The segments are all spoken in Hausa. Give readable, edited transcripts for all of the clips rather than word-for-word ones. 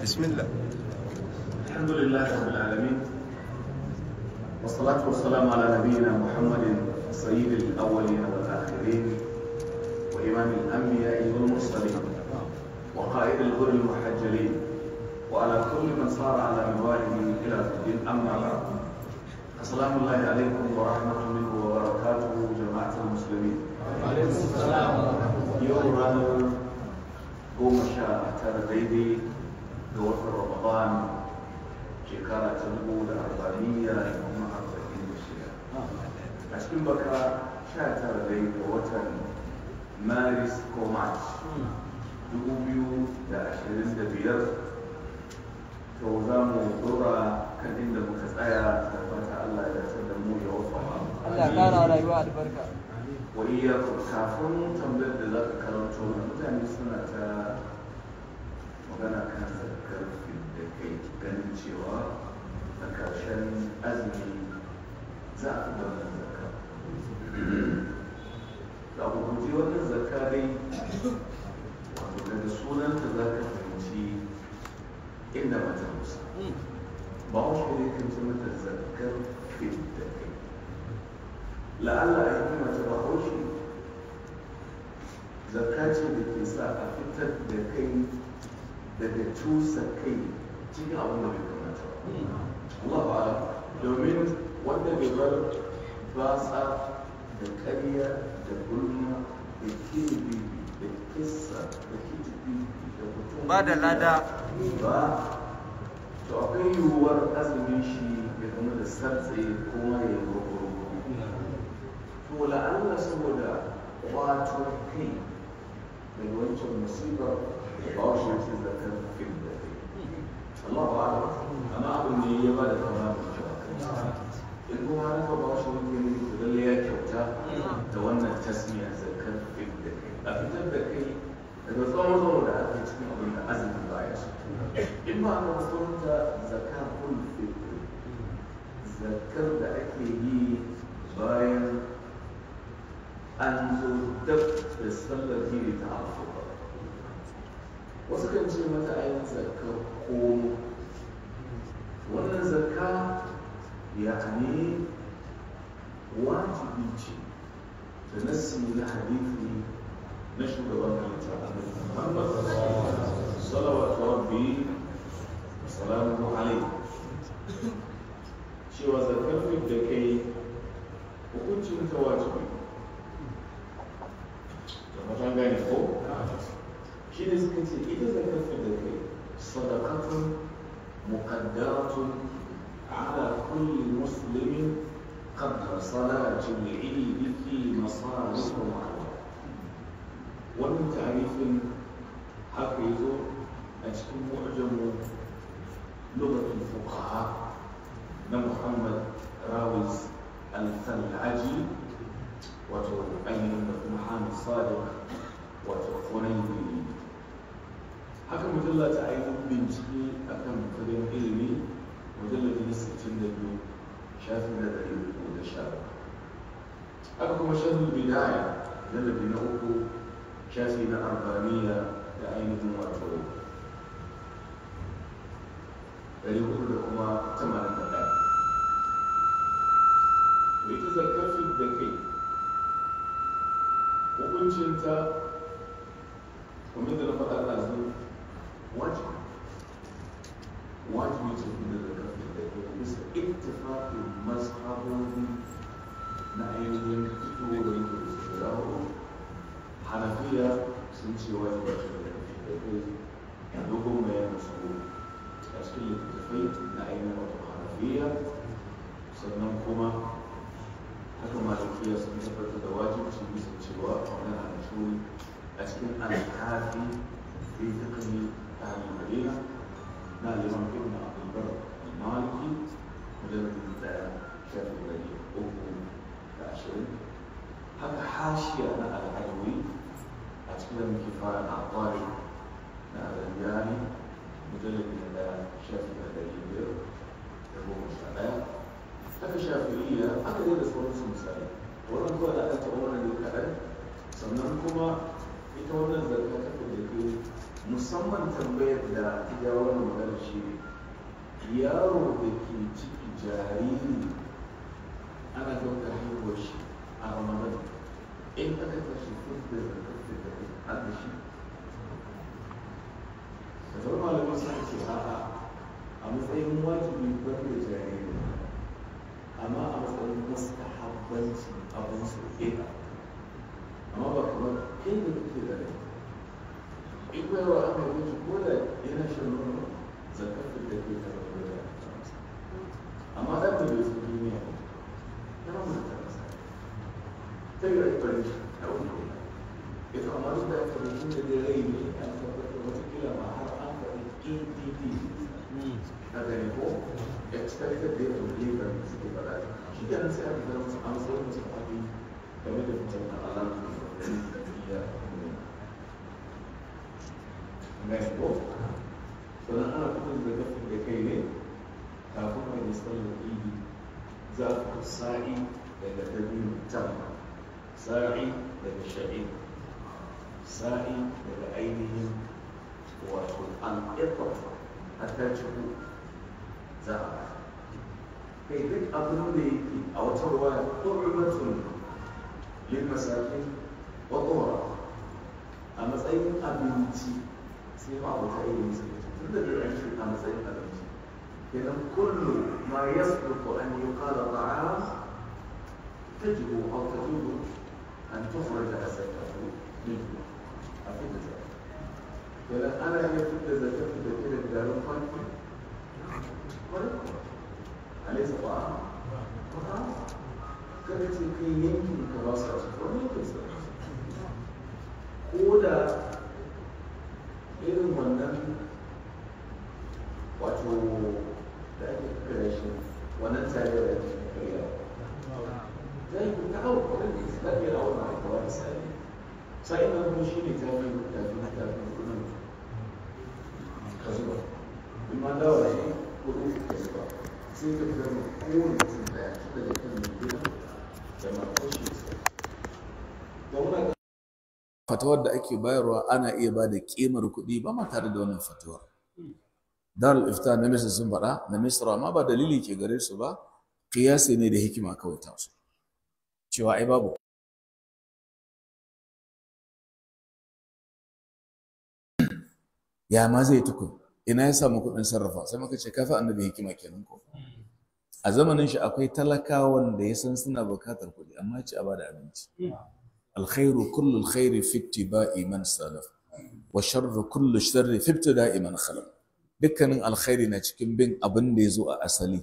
بسم الله. الحمد لله رب العالمين، والصلاة والسلام على نبينا محمد سيد الأولين والآخرين وإمام الأنبياء والمرسلين وقائد الغر المحجلين وعلى كل من صار على منواله إلى الدين. أما بعد، السلام الله عليكم ورحمة منه وبركاته جماعة المسلمين. عليكم السلام ورحمة الله. يوم ranar 19 daidai ga watan Ramadan shekara ta 1446 a cikin baka 19 dai ga watan Maris ko March 2025. to za mu dora kan inda muka tsaya da fata Allah ya dace da mu ya wafa Allah ya kara rayuwa albarka. wa iyyakum. Kafin tambayar da za ka karanto mutane suna ta magana kan zakar da kai ganin cewa a ƙarshen azumi za a fi wannan zakka. da abu guji wannan zakka dai wato daga sunanta za ka fahimci inda mata musa ba wasu ne kan ce mata zakar fit da kai. la'alla a yi mata ba haushi zakka ce da ke sa a fitar da kai daga cusa kai cikin abin da bai kamata Allah ba domin wanda bai bar batsa da ƙarya da gulma da kirbi da kissa da kitibi da mutum ba da lada ba, to akwai yiwuwar azumin shi ya zama da sartse ko ma ya yi gurguru. to la'alla saboda kwato kai daga wancan musibar ba wa shi ce zakar fil da kai. Allah ba amma abin ne ya ba da kama da kyau in kuma haka ba shi wani ne da lalle ya kyauta da wannan tasmiya zakar fil da kai a fitar da kai daga tsawon da ake cikin abin da azumin baya su. in ba ka sunta zakar fitr, zakar da ake yi bayan an zo dab da sallar hiri ta afuwa. wasu kan ce mata ayin zakar komo. wannan zakka ya ne wajibi ce da nassi na hadithi na shugaban halitta Muhammad salawatu rabbi salamu alaihi cewa zakar da kai hukuncin ta wajibi. da matan gane ko shi ne suka ce ita zakar da kai sadaqatun muqaddaratun ala kulli muslimin قبل صلاة العيد في مصالح معروفة. wannan tarifin haka ya zo a cikin mu'jamu lugatul fuqaha na Muhammad Rawiz al-Thal'aji wato ainihin da kuma Hamid Sadiq wato Funaybi. haka mujalla ta ainihin bincike akan fagen ilimi mujalladi na 62 shafin da 310. haka kuma sharhul bidaya mujalladi na 3 shafi na arbaniya da ainihin wato 400 da kuma 81. da ita zakar da kai hukuncinta kuma da na faɗa ɗazu wajibi ce da zakar da kai bisa ittifaqin mazhabobi na ainihin fito da yake da su dawo. Hanafiya sun ce wajibi ce da kai a dogon bayan su a cikin littattafai na ainihin wato Hanafiya. sannan kuma haka malikiya sun tabbatar da wajibci bisa cewa wannan hanafi a cikin alkafi fi fiqhi ahli madina na liman ibn abdul bar maliki mujalladin daya shafi 320. haka hashiya na al'adawi a cikin kifaya na akwari na al'adiyani mujalladin daya shafi 511. haka shafi'iyya aka yi da sauransu misali wannan kawai da aka taɓa wannan ne kaɗan. sannan kuma ita wannan zarga ta da ke musamman tambayar da ya wannan yaro da ke ciki jariri ana ɗaukar haihuwar shi a ramadan in aka tashi fidda da har da shi da sauran malaman suna ce a'a a matsayin wajibi bar da jariri amma a matsayin mustahabbanci abin su ina amma ba kamar kai da kake da rai in koyarwa aka yi shi ko da yana shan nono zakafin da ke karɓar da amma ɗan da bai su duniya ya ramu da masa ta yi raifar shi a wani kuma ita amma duk da aka rikin da dai rai ne an tabbatar watakila ma har an faɗi EDD a gani ko expected date of delivery suke faɗa shi ke nan sai aka gara musu an tsohon musu faɗi game da fitar da alaƙa da iya gani ko sannan ana fitar da kafin da kai ne kafin a yi sallar idi za ku sa'i daga dabino tamma sa'i daga sha'i sa'i daga ainihin wato al'ifar a tarciku za a kai duk abin da yake a wata ruwa ƙurbatun yin masakin ƙwaƙwara a matsayin abinci sai ma wata ilimin sai tun da dai shi a matsayin abinci kenan kullu ma yasbutu an yuqala ta'am tajibu aw tajibu an tukhraja zakatu minhu a fitar da kenan ana iya fitar da zakatu da kiran garin kwanki أليس طعام؟ طعام كانت يمكن كراسة ولا يمكن كودا irin wannan wato da ake kira shi wannan tare da ake kira zai yi ta hau kwanan da ita ɗaɗe a wani aikawa da sani sa'in nan kuma shi ne tafi kudin ka zuba in ma dawa ne kudin ka zuba sai ka fitar da kowane mutum daya shi daga kan mai gida da matar shi da muna fatawar da ake bayarwa ana iya ba da ƙimar kuɗi ba ma tare da wannan fatawar. Darul Ifta na Misra sun faɗa, na Misra ma ba dalili ke gare su ba, ƙiyasi ne da hikima kawai ta su. Cewa ai babu. Ya ma zai tukun, ina ya samu kuɗin sarrafa, sai muka ce kafa annabi hikima kenan ko. A zamanin shi akwai talakawan da ya san suna buƙatar kuɗi, amma ci a ba da abinci. الخير كل الخير في اتباع من سلف والشر كل الشر في ابتداء من خلف dukkanin alkhairi na cikin bin abin da ya zo a asali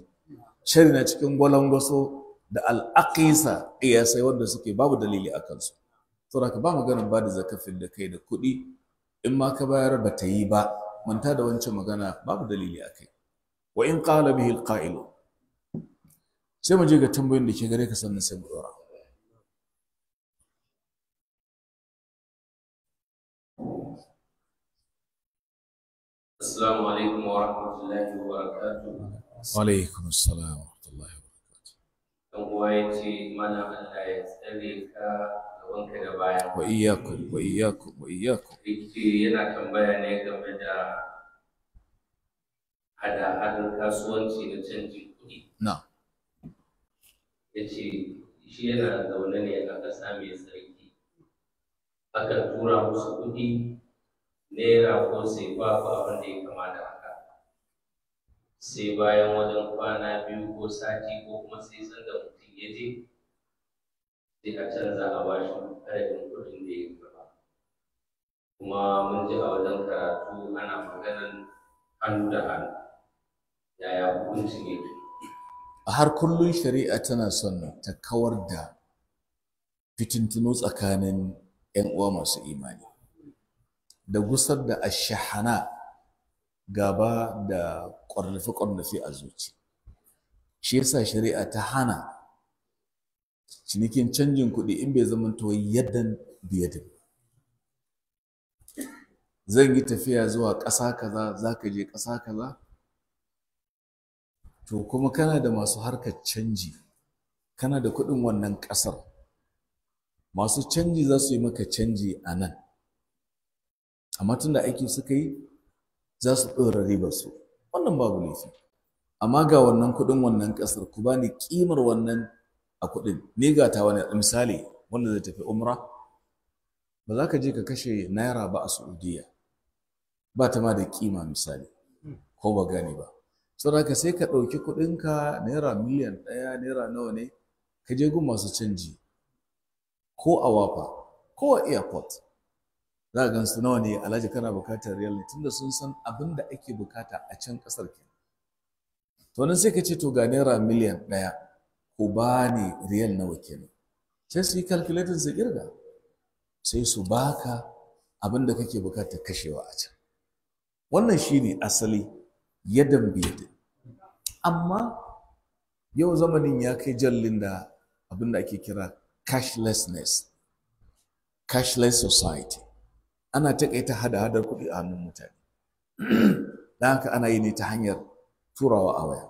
shari na cikin gwalangwaso da al'aqisa iyasai wanda suke babu dalili a kansu saboda ba maganin ba da zakafin da kai da kuɗi in ma ka bayar ba ta yi ba manta da wancan magana babu dalili a kai wa in qala bihi alqa'ilu sai mu je ga tambayoyin da ke gare ka sannan sai mu dora السلام عليكم ورحمة الله وبركاته. وعليكم السلام ورحمة الله وبركاته. Dan uwa ya ce mana Allah ya tsare ka gabanka da baya. wa iyyakum. Yake yana tambaya ne game da hada-hadar kasuwanci da canjin kuɗi. Na. Ya ce shi yana zaune ne a ƙasa mai tsarki. Akan tura musu kuɗi naira ko sai ba ko abin da ya kama da haka sai bayan wajen kwana biyu ko sati ko kuma sai sanda mutum ya je sai a canza a bashi adadin kuɗin da ya gaba kuma mun ji a wajen karatu ana maganan hannu da hannu yaya hukuncin yake A har kullum shari'a tana son ta kawar da fitintunu tsakanin 'yan uwa masu imani da gusar da ashahana gaba da ƙwarnafe-ƙwarnafe a zuci shi yasa shari'a ta hana cinikin canjin kuɗi in bai zama to yaddan biyadin zan yi tafiya zuwa ƙasa kaza za ka je ƙasa kaza to kuma kana da masu harkar canji kana da kuɗin wannan ƙasar masu canji za su yi maka canji a nan amma tun da aiki suka yi za su ɗora ribar su wannan babu laifi amma ga wannan kuɗin wannan ƙasar ku bani ƙimar wannan a kuɗin ni ga ta wani misali wanda zai tafi umra ba za ka je ka kashe naira ba a Saudiya ba ta ma da ƙima misali ko ba gane ba saboda haka sai ka ɗauki kuɗinka naira miliyan 1 naira nawa ne ka je gun masu canji ko a wafa ko a airport za a gan su nawa ne alhaji kana bukatar riyal ne tunda sun san abin da ake bukata a can ƙasar ke to nan sai ka ce to ga naira miliyan 1 ko ba ni riyal nawa kenan sai su yi calculating su kirga sai su baka abin da kake bukatar kashewa a can wannan shine asali yadan biyadin amma yau zamanin ya kai jallin da abin da ake kira cashless society ana taƙaita hada-hadar kuɗi a hannun mutane da haka ana yi ne ta hanyar turawa a waya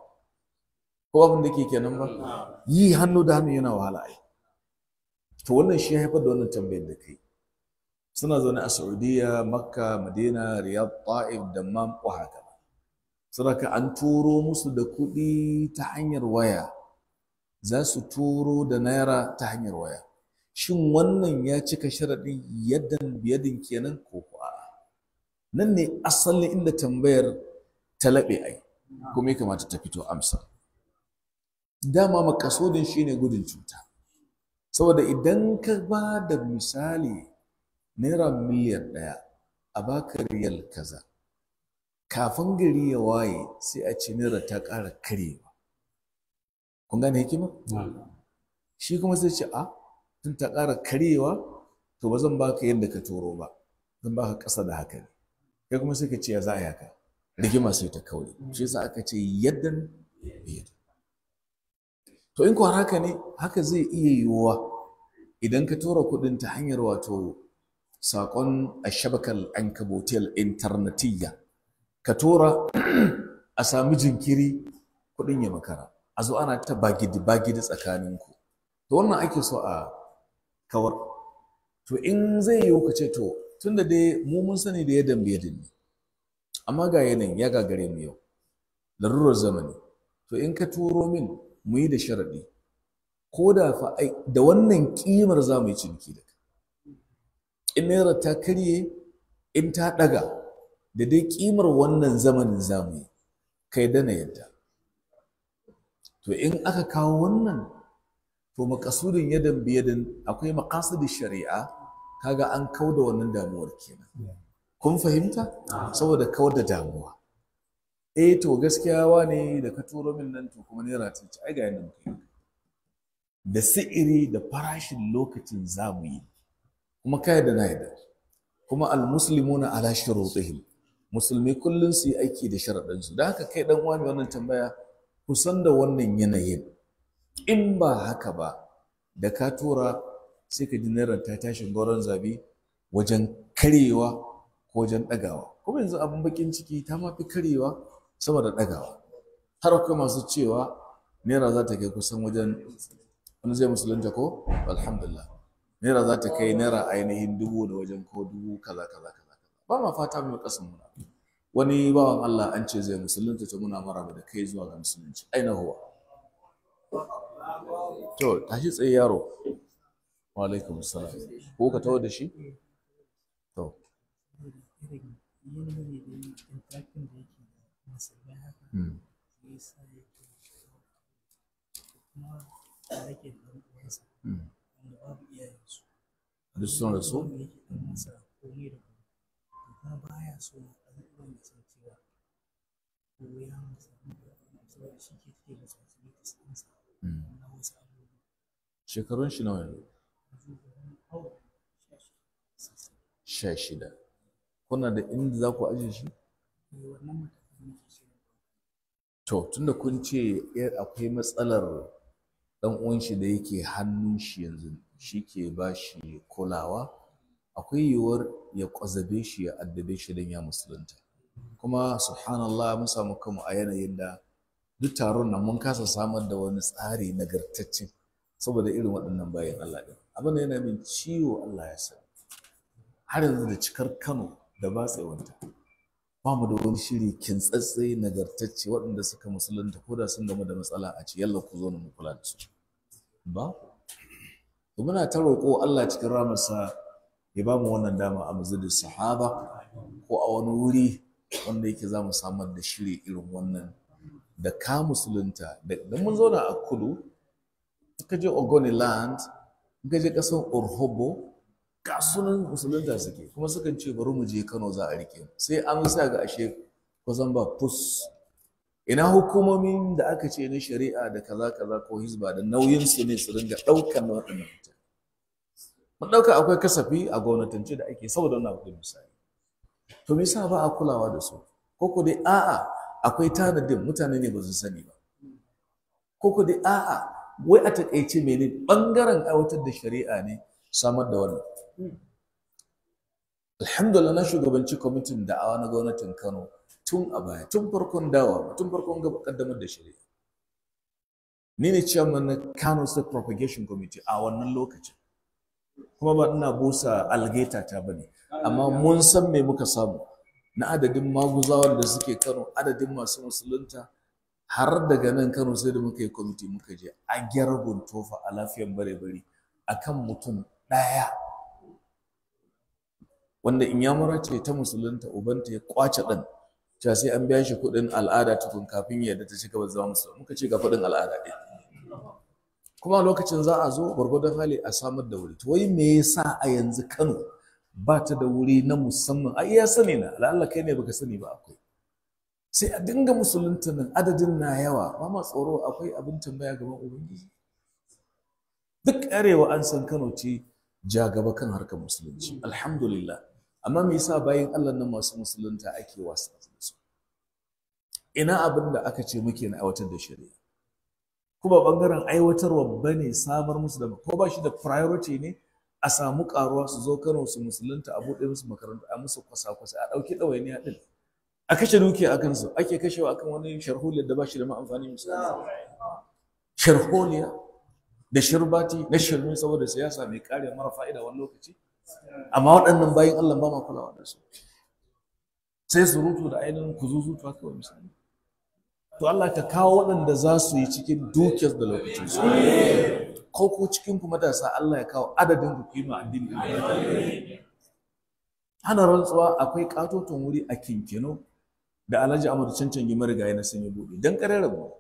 ko abin da ke kenan ba yi hannu da hannu yana wahala ai to wannan shi ya haifar da wannan tambayar da kai suna zaune a Saudiya, Makka, Madina, Riyadh, Ta'if, Dammam ko haka saboda an turo musu da kuɗi ta hanyar waya za su turo da naira ta hanyar waya shin wannan ya cika sharaɗin yadan biyadin kenan ko kuwa nan ne asalin inda tambayar ta laɓe ai kuma ya kamata ta fito amsa dama makasudin shine gudun cuta saboda idan ka ba da misali naira miliyan 1 a baka riyal kaza kafin gari ya waye sai a ce naira ta ƙara karyewa kun gane hikima shi kuma sai ce a tun ta ƙara karyewa to ba zan baka yadda ka turo ba zan baka ƙasa da haka ne kai kuma sai ka ce ya za a yi haka rigima sai ta kaure shi yasa aka ce yaddan biyar to in kuwa haka ne haka zai iya yiwuwa idan ka tura kuɗin ta hanyar wato saƙon ashabakal ankabutil internetiyya ka tura a sami jinkiri kuɗin ya makara a zo ana ta bagidi tsakaninku to wannan ake so a kawar to in zai yiwu ka ce to tunda dai mu mun sani da yadan biyadin ne amma ga yanayin ya gagare mu yau larurar zamani to in ka turo min mu yi da sharaɗi ko da fa da wannan ƙimar za mu yi ciniki da kai in naira ta karye in ta ɗaga da dai ƙimar wannan zamanin za mu yi kai dana yadda to in aka kawo wannan to makasudin yadan biyadin akwai maqasidin shari'a kaga an kauda wannan damuwar kenan kun fahimta saboda kawar da damuwa to gaskiya wane da ka turo min nan to kuma naira ta ci ai ga yanda muka yi da si'iri da farashin lokacin zamu yi kuma kai da na yadda kuma almuslimuna ala shurutihim musulmi kullun su yi aiki da sharaɗin su da haka kai dan uwa mai wannan tambaya kusan da wannan yanayin in ba haka ba da ka tura sai ka ji naira ta tashin goron zabi wajen karyewa ko wajen ɗagawa kuma yanzu abin bakin ciki ta mafi karyewa saboda ɗagawa har akwai masu cewa naira za ta kai kusan wajen wani zai musulunta ko alhamdulillah naira za ta kai naira ainihin 1000 da wajen ko 1000 kaza ba ma fata mai kasan muna wani bawan Allah an ce zai musulunta ta muna maraba da kai zuwa ga musulunci aina huwa to tashi tsaye yaro wa alaikum salam ko ka tawo da shi to duk sun rasu shekarun shi nawa yanzu 16 kuna da inda za ku ajiye shi to tunda kun ce akwai matsalar dan uwan shi da yake hannun shi yanzu shi ke ba shi kulawa akwai yiwuwar ya kwazabe shi ya addabe shi don ya musulunta kuma subhanallah mun samu kanmu a yanayin da duk taron nan mun kasa samar da wani tsari nagartacce saboda irin waɗannan bayan Allah ɗin abin da yana min ciwo Allah ya sani har yanzu da cikar Kano da batsewanta ba mu da wani shiri kintsatse nagartacce waɗanda suka musulunta ko da sun gama da matsala a ce yalla ku zo mu kula da su ba to muna ta roƙo Allah cikin ramarsa ya ba mu wannan dama a masjidin sahaba ko a wani wuri wanda yake za mu samar da shiri irin wannan da ka musulunta da mun zauna a kudu ka je Ogoni land ka je ƙasar Urhobo ga sunan musulunta suke kuma sukan ce bari mu je Kano za a rike sai an sa ga ashe kusan ba pus ina hukumomin da aka ce na shari'a da kaza kaza ko hizba da nauyin su ne su ringa ɗaukan waɗannan mutane mun ɗauka akwai kasafi a gwamnatance da ake saboda wannan akwai misali to me yasa ba a kulawa da su ko ko dai a'a akwai tanadin mutane ne ba su sani ba ko ko dai a'a wai a takaice mene bangaren aiwatar da shari'a ne samar da wannan alhamdulillah na shugabanci kwamitin da'awa na gwamnatin Kano tun a baya tun farkon dawa tun farkon kaddamar da shari'a ni ne chairman na Kano State Propagation Committee a wannan lokacin kuma ba ina busa algaita ta bane amma mun san me muka samu na adadin maguzawan da suke Kano adadin masu musulunta har daga nan Kano sai da muka yi kwamiti muka je a gyarbun tofa a lafiyan bare-bare akan mutum ɗaya wanda in yamura ce ta musulunta ubanta ya kwace ɗan cewa sai an biya shi kuɗin al'ada tukun kafin ya yadda ta ci gaba zama musulun muka ce ga kuɗin al'ada ɗin kuma lokacin za a zo gwargwadon hali a samar da wuri to wai me yasa a yanzu Kano ba ta da wuri na musamman a iya sani na la'alla kai ne baka sani ba akwai sai a dinga musulunta nan adadin na yawa ba ma tsoro akwai abin tambaya gaban ubangiji duk arewa an san Kano ce ja gaba kan harkar musulunci alhamdulillah amma me yasa bayan Allah nan masu musulunta ake wasa da su ina abin da aka ce muke na aiwatar da shari'a kuma bangaren aiwatarwa bane samar musu da ko ba shi da priority ne a samu karuwa su zo Kano su musulunta a buɗe musu makaranta a musu kwasa-kwasa a ɗauki ɗawainiya ɗin a kashe dukiya a kansu ake kashewa akan wani sharholiyar da ba shi da ma'amfani misali sharholiya da shirbati na shirme saboda siyasa mai kare mara fa'ida wani lokaci amma waɗannan bayan Allah ba ma kulawa da su sai surutu da ainihin kuzuzutu haka wani misali to Allah ka kawo waɗanda za su yi cikin dukiyar da lokacin su ko cikin ku matasa Allah ya kawo adadin ku kima addini hana rantsuwa akwai katoton wuri a Kinkino da Alhaji Ahmadu Cancan yi marigayi na sun yi buɗe dan karera mu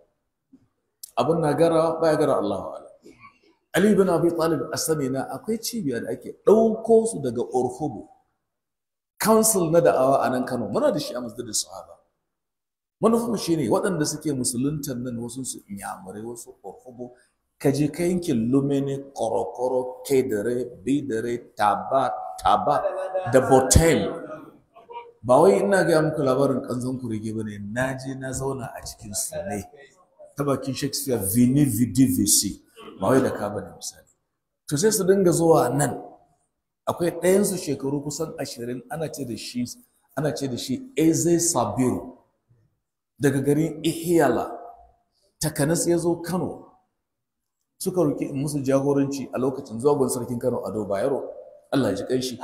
abin na gara baya gara Allahu a'lam Ali ibn Abi Talib asani na akwai cibiya da ake ɗauko su daga Urhubu council na da'awa a nan Kano muna da shi a masjidin Sahaba manufar shi ne waɗanda suke musuluntan nan wasu su inyamurai wasu Urhubu ka je ka yankin Lumene Korokoro Kedere Bidere Taba da Botel ba wai ina ga muku labarin kanzon kurege bane na je na zauna a cikin su ne ta bakin Shakespeare Vini Vidi Vici ba wai da ka bane misali to sai su dinga zuwa nan akwai ɗayansu shekaru kusan 20 ana ce da shi Eze Sabiru daga garin Ihiyala takanas ya zo Kano suka roki musu jagoranci a lokacin zuwa sarkin Kano Ado Bayero Allah ya ji kanshi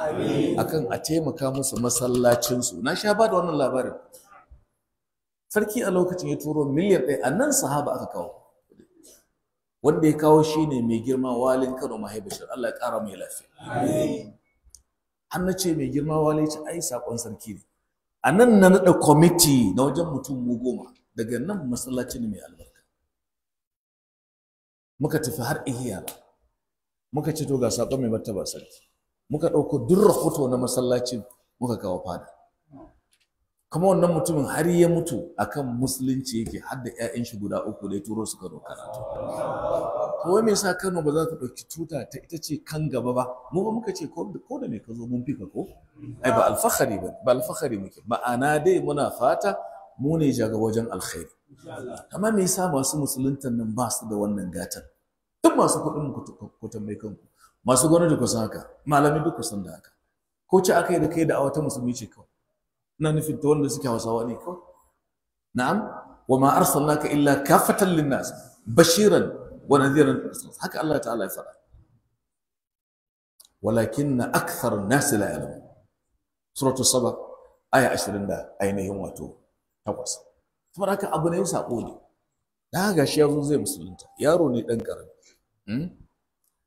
akan a taimaka musu masallacinsu na sha ba da wannan labarin sarki a lokacin ya turo miliyan 1 a nan sahaba aka kawo wanda ya kawo shi ne mai girma walin Kano Mahai Bashir Allah ya ƙara mai lafiya an na ce mai girma wali ce ai sakon sarki ne a nan na naɗa kwamiti na wajen mutum 10 daga nan masallaci ne mai albarka muka tafi har Ihiya muka ce to ga sakon mai martaba sarki muka ɗauko duk rahoto na masallacin muka kawo fada kuma wannan mutumin har ya mutu akan musulunci yake har da 'ya'yan shi guda 3 da ya turo su Kano karatu kawai me yasa Kano ba za ta ɗauki tuta ta ita ce kan gaba ba mu ba muka ce ko da me ka zo mun fika ko ai ba alfahari muke ma'ana dai muna fata mu ne jaga wajen alkhairi amma me yasa masu musuluntan nan ba su da wannan gatan duk masu kuɗin ku tambaye kanku masu gwamnati ku san haka malami duk ku san da haka ko ce aka yi da kai da a wata musulmi ce kawai ina nufin ta wanda suke Hausawa ne kawai na'am wa ma arsalnaka illa kafatan linnas bashiran wa nadhiran haka Allah ta'ala ya faɗa walakinna akthar an-nas la ya'lamun suratu saba aya 20 da ainihin wato 8. Saboda haka abu ne sako ne. Da haka shi yazo zai musulunta. Yaro ne dan karami.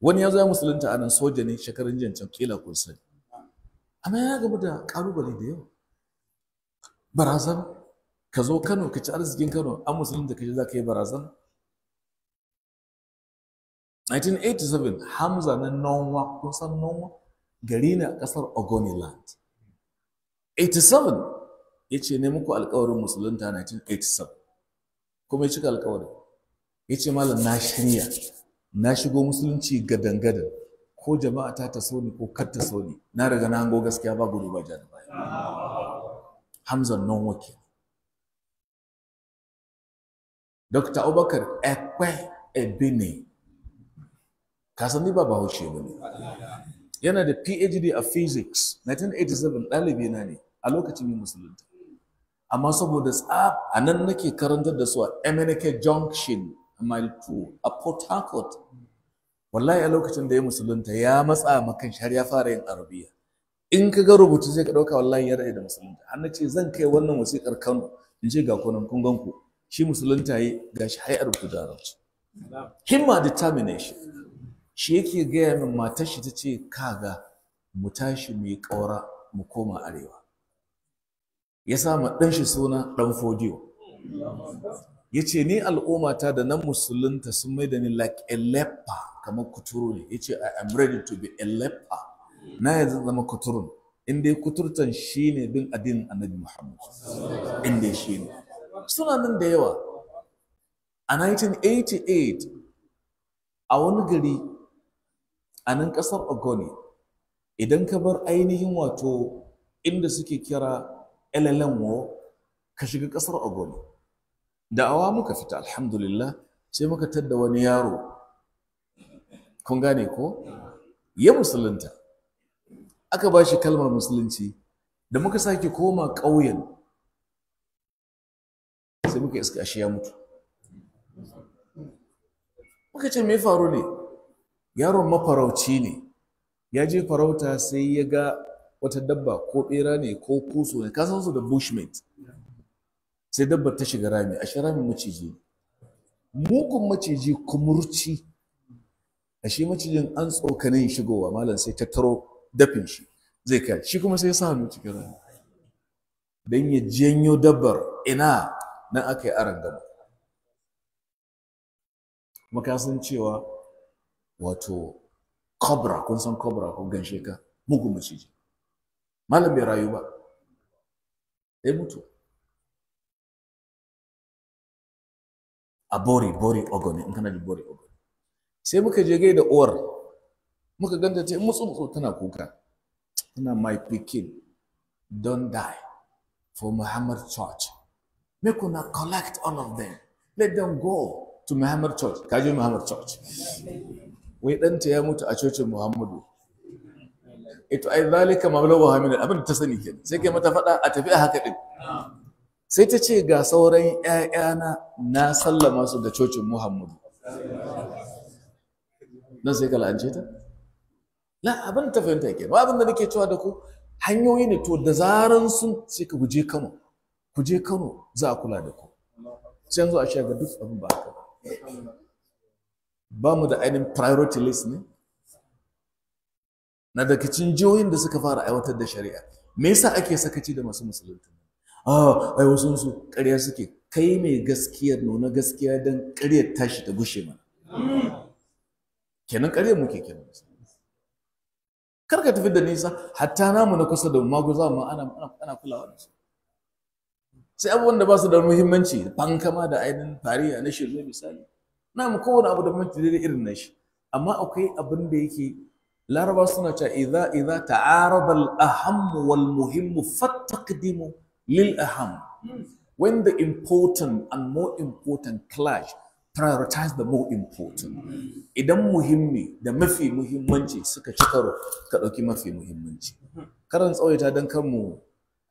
Wani yazo ya musulunta anan soja ne shekarun jancan kila kun sani. Amma ya gaba da kalubale da yawa. Barazan ka zo Kano ka ci arzikin Kano an musulunta ka je za ka yi barazan. 1987 Hamza na Nonwa, kun san Nonwa? Gari ne a ƙasar Ogoniland. 87 ya ce ne muku alƙawarin musulunta 1987 kuma ya cika alƙawarin. Ya ce malam na shirya na shigo musulunci gadan-gadan ko jama'a ta so ni ko kar ta so ni na riga na hango gaskiya ba gudu ba ja da baya. Hamza Nonwa ke. Dr. Abubakar Ekpe Ebene, ka san ni ba Bahaushe ba ne. Yana da PhD a physics 1987 ɗalibi na ne a lokacin yin musulunta. Amma saboda a nan nake karantar da su a MNK Junction a Mile 2 a Port Harcourt. Wallahi a lokacin da ya musulunta ya matsa makan har ya fara yin Arabiya. In ka ga rubutu sai ka ɗauka wallahi ya rage da musulunta. Har na ce zan kai wannan wasiƙar Kano in ce ga kunan kun gan ku. Shi musulunta yi ga shi har rubutu da Arabci. Himma determination. Shi yake gaya min matar shi ta ce kaga mu tashi mu yi ƙaura mu koma arewa. Ya sa ma ɗan shi suna ɗan Fodiyo. Ya ce ni al'ummata da nan musulunta sun mai da ni like a leper kamar kuturu ne. Ya ce I am ready to be a leper. Na yanzu zama kuturun. In dai kuturtan shi ne bin addinin Annabi Muhammad. In dai shi ne. Suna nan da yawa. A 1988 a wani gari a nan ƙasar Ogoni, idan ka bar ainihin wato inda suke kira Elelenwo ka shiga ƙasar Ogoni. Da awa muka fita alhamdulillah sai muka tadda wani yaro. Kun gane ko? Ya musulunta. Aka ba shi kalmar musulunci. Da muka sake koma ƙauyen sai muka iska ashe ya mutu. Muka ce me faru ne? Yaron mafarauci ne. Ya je farauta sai ya ga wata dabba ko bera ne ko kuso ne, ka san su da bushmeat. Sai dabbar ta shiga rami, ashe ramin maciji ne. Mugun maciji kumurci. Ashe macijin an tsokane shigowa malam sai ta taro dafin shi zai kai. Shi kuma sai ya sa hannu cikin rami. Dan ya janyo dabbar ina nan aka yi arangama. Kuma ka san cewa wato cobra, kun san cobra ko ganshe ka mugun maciji. Malam bai rayu ba. Ya mutu. A Bori Ogoni, in kana da Bori Ogoni. Sai muka je gai da uwar. Muka ganta ta mutsu tana kuka. Tana my pikin, don't die for Muhammad Church. Make una collect all of them. Let them go to Muhammad Church. Kaji Muhammad Church. Wai ɗanta ya mutu a cocin Muhammadu. Ito ai zalika mablagu hamina abin da ta sani kenan. Sai kai mata faɗa a tafi a haka din. Sai ta ce ga sauran ƴaƴana na sallama su da cocin Muhammadu. Nan sai ka la'ance ta? La abin ta fahimta kenan. Ba abin da nake cewa da ku hanyoyi ne to da zaran sun sai ka guje Kano. Ku je Kano za a kula da ku. Sai yanzu a shiga duk abin ba haka. Ba mu da ainihin priority list ne? Na daga cikin jihohin da suka fara aiwatar da shari'a. Me yasa ake sakaci da masu musulunta? Ai wasu su ƙarya suke. Kai mai gaskiyar nuna gaskiya don ƙaryar tashi ta gushe mana. Kenan ƙaryar muke kenan. Kar ka tafi da nisa, hatta namu na kusa da maguza ma ana kulawa da su. Sai abubuwan da ba su da muhimmanci, fankama da ainihin fariya na shirme misali. Namu kowane abu da muhimmanci daidai irin na shi. Amma akwai abin da yake Laraba suna cewa idza ta'arada al-aham wal muhim fattaqdimu lil aham. When the important and more important clash, prioritize the more important. Idan muhimmi da mafi muhimmanci suka ci karo, ka ɗauki mafi muhimmanci. Karan tsawaita don kanmu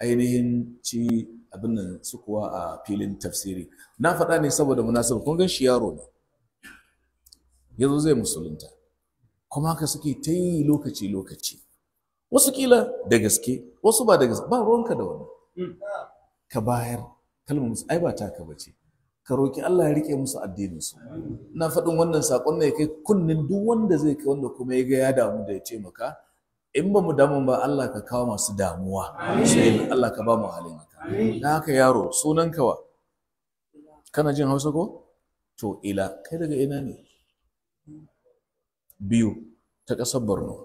ainihin ci abin nan su kuwa a filin tafsiri. Na faɗa ne saboda munasaba, kun gan shi yaro ne. Yazo zai musulunta. Kuma haka suke ta yi lokaci-lokaci. Wasu kila da gaske, wasu ba da gaske, ba ruwanka da wani. ka bayar kalmar musu ai ba taka bace ka roki Allah ya rike musu addinin su ina faɗin wannan sakon ne kai kunnin duk wanda zai kai wanda kuma ya ga ya damu da ya ce maka in ba mu damu ba Allah ka kawo masu damuwa sai Allah ka ba mu halin haka dan haka yaro sunan kawa kana jin Hausa ko to ila kai daga ina ne biyu ta ƙasar Borno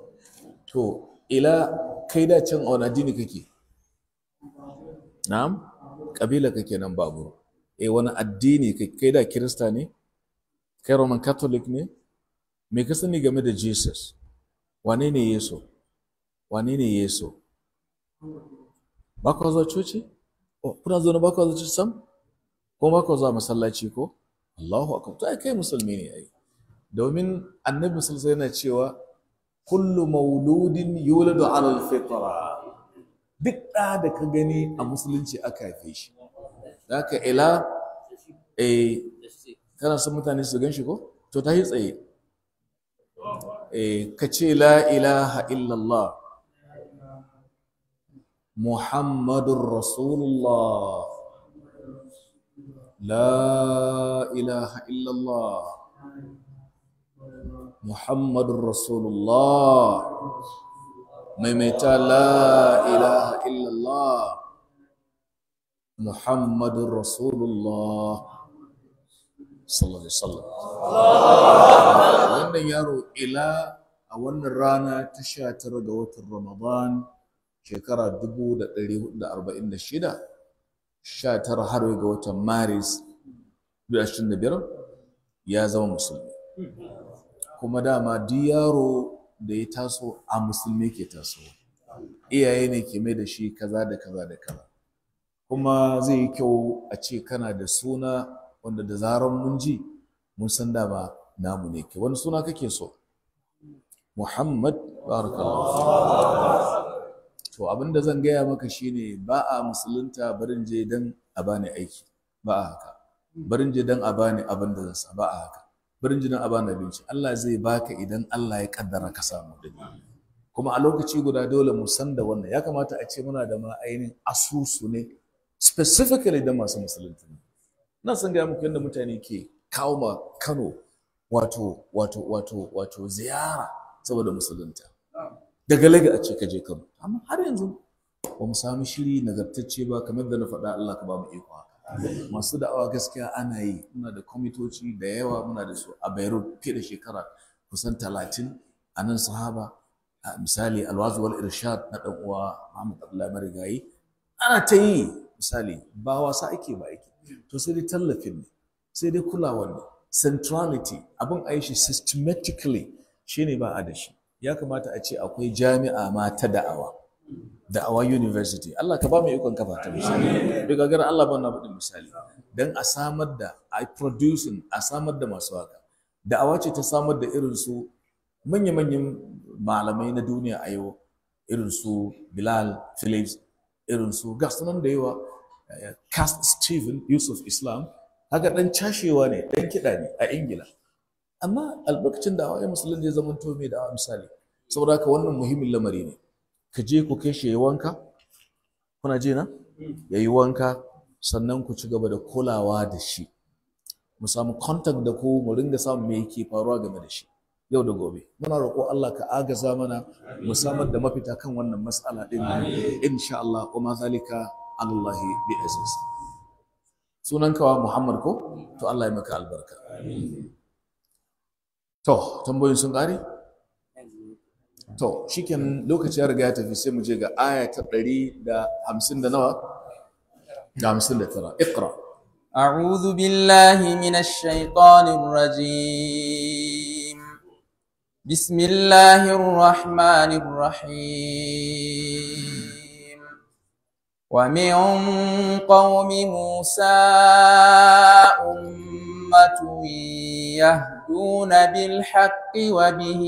to ila kai da can a wani addini kake na'am kabila kake nan babur wani addini kai da kirista ne kai roman catholic ne me ka sani game da Jesus wane ne Yesu ba ka zuwa coci kuna zo na ba ka zuwa coci sam ko ba ka zuwa masallaci ko Allahu akbar to ai kai musulmi ne ai domin annabi sallallahu alaihi wasallam yana cewa kullu mauludin yuladu ala alfitra duk da ka gani a musulunci aka haife shi zaka ila kana son mutane su gan shi ko to ta yi tsaye ka ce la ilaha illallah muhammadur rasulullah la ilaha illallah muhammadur rasulullah maimaita la ilaha illallah muhammadur rasulullah sallallahu alaihi wasallam wannan yaro ila a wannan rana ta 19 ga watan Ramadan shekara 1446 19 har ga watan Maris 2025 ya zama musulmi kuma dama duk yaro da ya taso a musulmi ke taso iyaye ne ke mai da shi kaza da kaza da kaza kuma zai yi kyau a ce kana da suna wanda da zarar mun ji mun san dama namu ne ke wani suna kake so Muhammad barakallahu to abinda zan gaya maka shine ba a musulunta barin je dan a bani aiki ba a haka barin je dan a bani abin da zan sa ba a haka barin je dan a bani abinci Allah zai baka idan Allah ya kaddara ka samu dani kuma a lokaci guda dole mu san da wannan ya kamata a ce muna da ma ainihin asusu ne specifically da masu musulunta na san gaya muku yadda mutane ke kawo ma Kano wato ziyara saboda musulunta daga laga a ce ka je Kano amma har yanzu ba mu samu shiri nagartacce ba kamar da na faɗa Allah ka ba mu iko masu da'awa gaskiya ana yi muna da kwamitoci da yawa muna da su a Beirut fiye da shekara kusan 30 a nan sahaba misali alwazu wal irshad na dan uwa Muhammad Abdullahi Marigayi ana ta yi misali ba wasa ake ba ake to sai dai tallafin ne sai dai kulawar ne centrality abin a yi shi systematically shine ba a da shi ya kamata a ce akwai jami'a ma ta da'awa university Allah ka ba mu ikon kafa ta misali daga gara Allah ba na faɗin misali dan a samar da a samar da masu haka da'awa ce ta samar da irin su manya-manyan malamai na duniya a yau irin su Bilal Phillips irin su gasunan da yawa Cast Stephen Yusuf Islam haka dan cashewa ne dan kiɗa ne a Ingila amma albarkacin da ya musulun zai zama to mai da'awa misali saboda haka wannan muhimmin lamari ne ka je ku kai shi yayi wanka kuna je na yayi wanka sannan ku ci gaba da kulawa da shi mu samu contact da ku mu ringa samu me yake faruwa game da shi yau da gobe muna roƙo Allah ka agaza mana mu samar da mafita kan wannan mas'ala din insha Allah kuma zalika Allah bi aziz sunan kawa Muhammad ko to Allah ya maka albarka to tambayoyin sun kare to shikenan lokaci ya riga ya tafi sai mu je ga aya ta 150 da nawa da 59 iqra أعوذ بالله من الشيطان الرجيم بسم الله الرحمن الرحيم ومن قوم موسى أمة يهدون بالحق وبه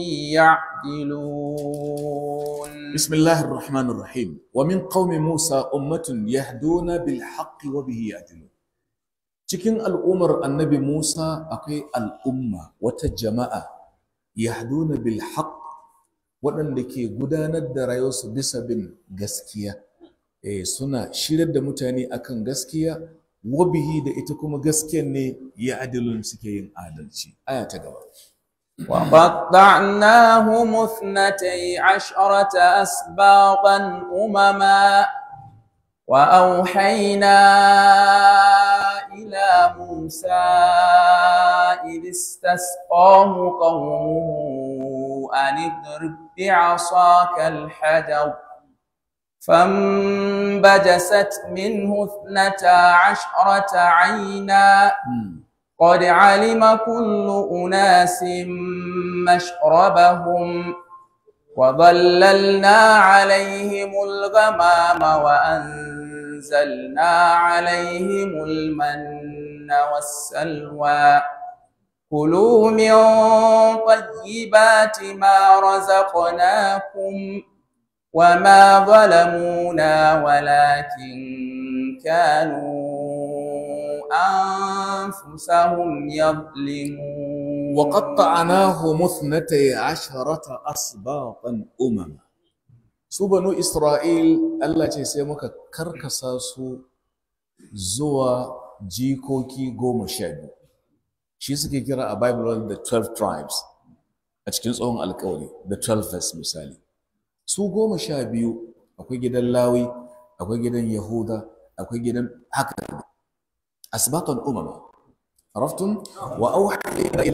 يعدلون بسم الله الرحمن الرحيم ومن قوم موسى أمة يهدون بالحق وبه يعدلون cikin al'ummar annabi Musa akwai al'umma wata jama'a yahduna bil haqq waɗanda ke gudanar da rayuwarsu bisa bin gaskiya suna shirar da mutane akan gaskiya wabihi da ita kuma gaskiyar ne ya adilun suke yin adalci. Aya ta gaba. وقطعناهم 12 أسباطا أمما وأوحينا إلى موسى إذ استسقاه قومه أن اضرب بعصاك الحجر فانبجست منه 12 عينا قد علم كل أناس مشربهم وظللنا عليهم الغمام وأنزلنا عليهم المن والسلوى كلوا من طيبات ما رزقناكم وما ظلمونا ولكن كانوا أنفسهم يظلمون وقطعناهم 12 أسباطا أمما su banu Isra'il Allah ce sai muka karkasa su zuwa jikoki 12 shi suke kira a Bible the 12 tribes a cikin tsohon alkawari the 12 verse misali su 12 akwai gidan Lawi akwai gidan Yahuda akwai gidan haka أسباط الأمم عرفتم؟ وأوحينا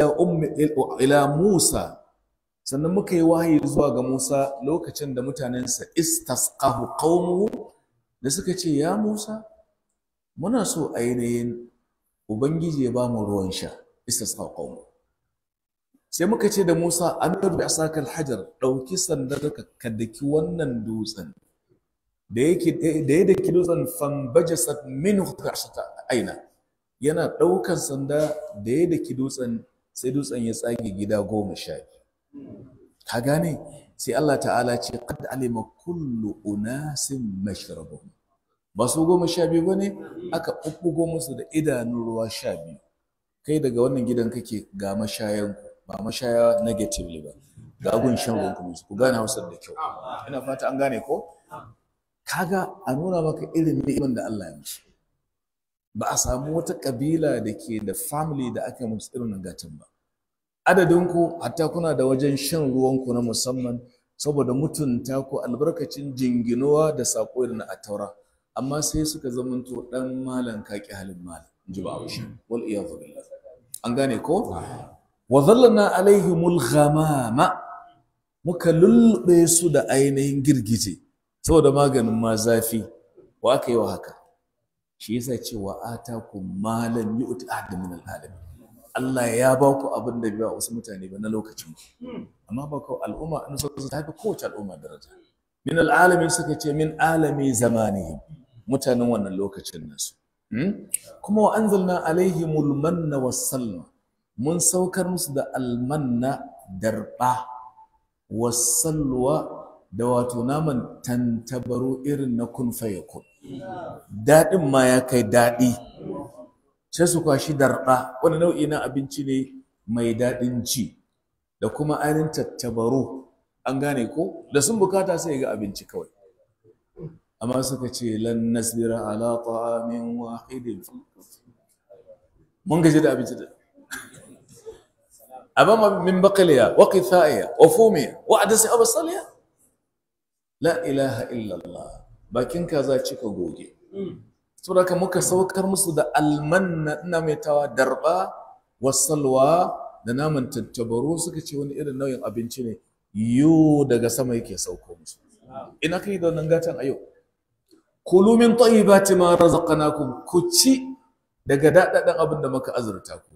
إلى موسى sannan muka yi wahayi zuwa ga Musa lokacin da mutanensa istasqahu qaumuhu da suka ce ya Musa muna so ainihin ubangiji ya ba mu ruwan sha istasqahu qaumuhu sai muka ce da Musa an darbi asakal hajar dauki sandar ka daki wannan dutsen da ya daki dutsen fambajasat minhu aina yana ɗaukan sanda da ya daki dutsen sai dutsen ya tsage gida 12 ka gane sai Allah ta'ala ce qad alima kullu unasin mashrabuhum ba su 12 bane aka bubbugo musu da idanun ruwa 12 kai daga wannan gidan kake ga mashayan ba mashaya negatively ba ga gun shan ruwan ku gane Hausar da kyau ina fata an gane ko kaga a nuna maka irin ni'imar da Allah ya musu ba a samu wata kabila da ke da family da aka musu irin gatan ba adadinku hatta kuna da wajen shan ruwanku na musamman saboda mutunta ku albarkacin jinginuwa da sako irin na taura amma sai suka zamanto dan malan kaki halin malam inji ba wushi wal iyadu billah an gane ko wa dhallana alaihimul ghamama muka lulbe su da ainihin girgije saboda maganin ma zafi wa aka yi wa haka shi yasa cewa atakum malam yu'ti ahad min al-alamin Allah ya ba ku abin da ba wasu mutane ba na lokacin amma ba ku al'umma an so ta fi kowace al'umma daraja min al-alamin suka ce min alami zamanihim mutanen wannan lokacin nasu kuma wa anzalna alaihimul manna was-salwa mun saukar musu da al-manna darba was-salwa da wato naman tantabaru irin na kun fayakun daɗin ma ya kai daɗi sai su kwashi darɓa wani nau'i na abinci ne mai daɗin ci da kuma ainihin tattabaru an gane ko da sun bukata sai ga abinci kawai amma suka ce lan nasbira ala ta'amin wahidin mun gaji da abinci da abama min baqliya wa qithaiya wa fumiya wa adasi absaliya la ilaha illallah bakin kaza cika goge saboda muka saukar musu da almanna ina mai tawa darba wasalwa da naman tattabaru suka ce wani irin nau'in abinci ne yo daga sama yake sauko musu ina kai da wannan gatan ayo kulu min tayyibati ma razaqnakum ku ci daga dadadan abin da muka azurta ku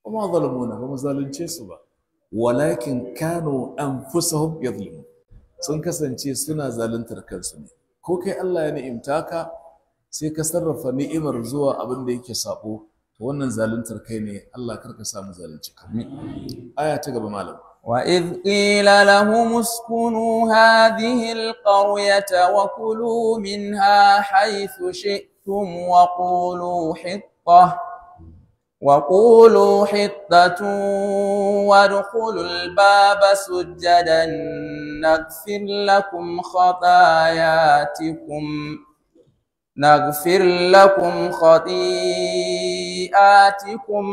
kuma zalimuna ba mu zalunce su ba walakin kanu anfusahum yadhlimun sun kasance suna zaluntar kansu ne ko kai Allah ya ni'imta ka sai ka sarrafa ni'imar zuwa abin da yake sabo to wannan zaluntar kai ne Allah karka samu zalunci ka aya ta gaba malam وإذ قيل لهم اسكنوا هذه القرية وكلوا منها حيث شئتم وقولوا حطة وادخلوا الباب سجدا نغفر لكم خطاياكم نغفر لكم خطيئاتكم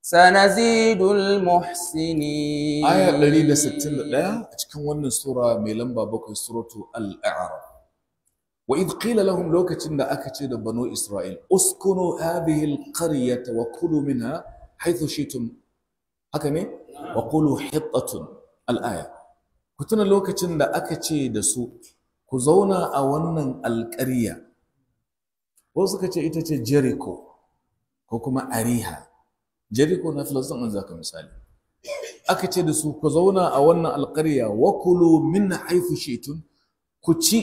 سنزيد المحسنين. آية 161 a cikin wannan sura mai lamba 7 suratu al-a'raf. wa idh qila lahum lokacin da aka ce da banu isra'il uskunu hadhihi al-qaryata wa kulu minha haythu shi'tum, haka ne, wa qulu hittatun al-aya. ku tuna lokacin da aka ce da su ku zauna a wannan alƙarya, wasu suka ce ita ce Jericho ko kuma Ariha. Jericho na Filistin an zaka misali. Aka ce da su ku zauna a wannan alƙarya wa kulu min haythu shi'tum, ku ci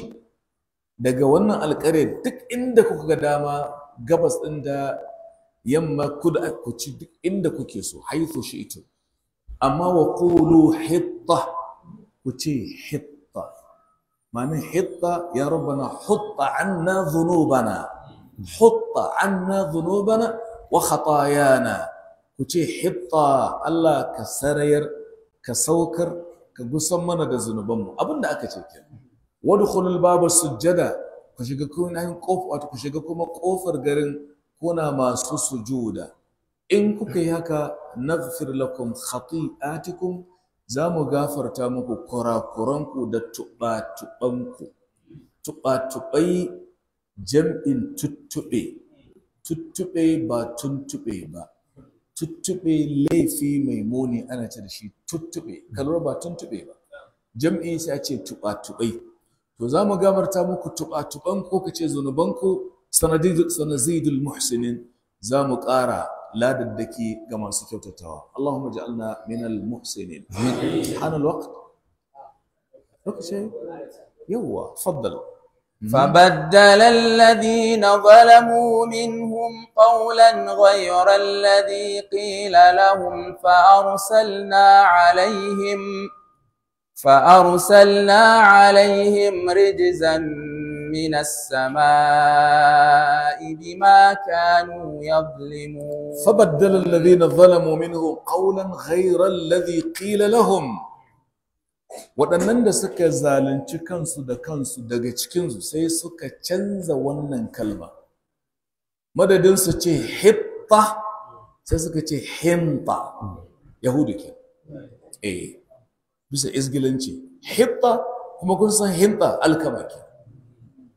daga wannan alƙarya duk inda kuka ga dama, gabas ɗin da yamma, kudu, ku ci duk inda kuke so, haythu shi'tum. Amma wa qulu hitta, ku ce hitta. Ma'anin hitta, ya rabbana hutta anna dhunubana, hutta anna dhunubana wa khatayana. ku ce hitta, Allah ka sarayar, ka saukar, ka gusan mana da zunubanmu, abinda aka ce kenan. wadkhulul baba sujjada, ku shiga kuna yin kofa, ku shiga kuma kofar garin kuna masu sujuda. in kuka yi haka naghfir lakum khati'atikum, za mu gafarta muku kurakuranku da tuɓa-tuɓanku. tuɓa-tuɓai jam'in tuttuɓe, tuttuɓe ba tuntuɓe ba. tuttuɓe laifi mai muni ana ce da shi tuttuɓe, kalmar ba tuntuɓe ba. jam'i sai a ce tuɓa-tuɓai. to za mu gafarta muku tuɓa-tuɓan ko ka ce zunubanku, sanazidul muhsinin, za mu ƙara ladaddaki ga masu kyautatawa. Allahumma ja'alna minal muhsinin. hanal waqt lokaci yawwa faddal. فبدل الذين ظلموا منهم قولا غير الذي قيل لهم فأرسلنا عليهم رجزا من السماء بما كانوا يظلمون. فبدل الذين ظلموا منهم قولا غير الذي قيل لهم. waɗannan da suka zalunci kansu da kansu daga cikinsu sai suka canza wannan kalma, madadin su ce hitta sai suka ce hinta. yahudu ke bisa izgilanci. hitta kuma kun san hinta alkama ke,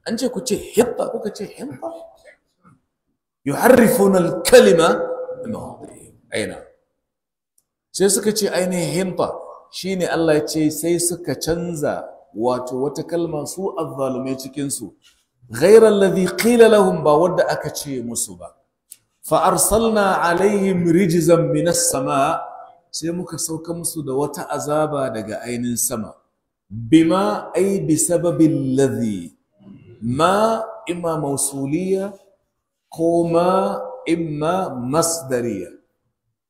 an ce ku ce hitta kuka ce hinta. yuharrifuna al-kalima aina, sai suka ce ainihin hinta shine Allah ya ce sai suka canza wato wata kalma su azzalumai cikinsu, ghayra alladhi qila lahum, ba wadda aka ce musu ba. fa arsalna alaihim rijzan minas sama, sai muka sauka musu da wata azaba daga ainin sama. bima ay bisababi alladhi, ma imma mausuliya ko ma imma masdariya,